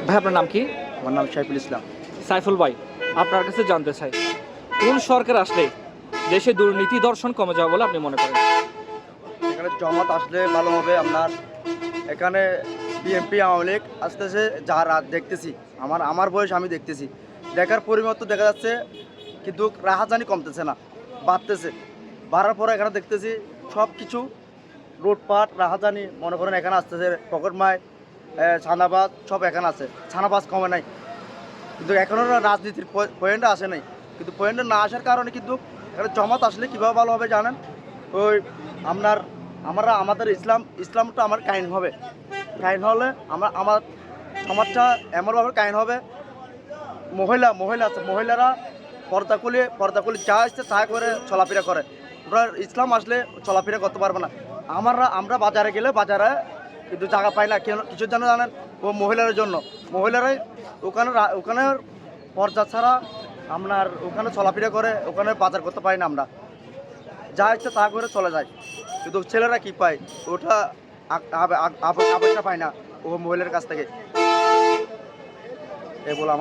ভাই আপনার নাম কি? আমার নাম সাইফুল ইসলাম। সাইফুল ভাই, আপনার কাছে জানতে চাই, কোন সরকার আসলে দেশে দুর্নীতি দর্শন কমে যাবে বলে আপনি মনে করেন? এখানে জমাত আসলে ভালো হবে। আপনার এখানে বিএনপি আওয়ামী লীগ আসতেছে, যারা দেখতেছি, আমার বয়স আমি দেখতেছি, দেখার পরিবর্তন দেখা যাচ্ছে, কিন্তু রাহাজানি কমতেছে না, বাড়তেছে। বাড়ার পরে এখানে দেখতেছি সব কিছু লুটপাট রাহাজানি, মনে করেন এখানে আসতেছে পকেটমার, ছানাবাজ সব এখানে আছে। ছানাবাজ কমে নাই, কিন্তু এখনও রাজনীতির পয়েন্টে আসে নাই। কিন্তু পয়েন্টে না আসার কারণে কিন্তু এখানে জমাত আসলে কীভাবে ভালো হবে জানেন? ওই আমাদের ইসলামটা আমার কাহিনী হবে। কাহিনী হলে আমার সমাজটা এমনভাবে কাহিনী হবে। মহিলা আছে, মহিলারা পর্দা খুলে যা আসছে তা করে চলাফেরা করে। ওরা ইসলাম আসলে চলাফেরা করতে পারবে না। আমরা বাজারে গেলে বাজারে কিন্তু জায়গা পাই না, কেন কিছু জন্য জানেন? ও মহিলাদের জন্য। মহিলারাই ওখানে পর্দা ছাড়া আপনার ওখানে চলাফেরা করে, ওখানে বাজার করতে পারি না। আমরা যা ইচ্ছে তা করে চলে যায়। কিন্তু ছেলেরা কি পায়? ওটা আবেগটা পায় না ও মহিলার কাছ থেকে। এ বলে আমার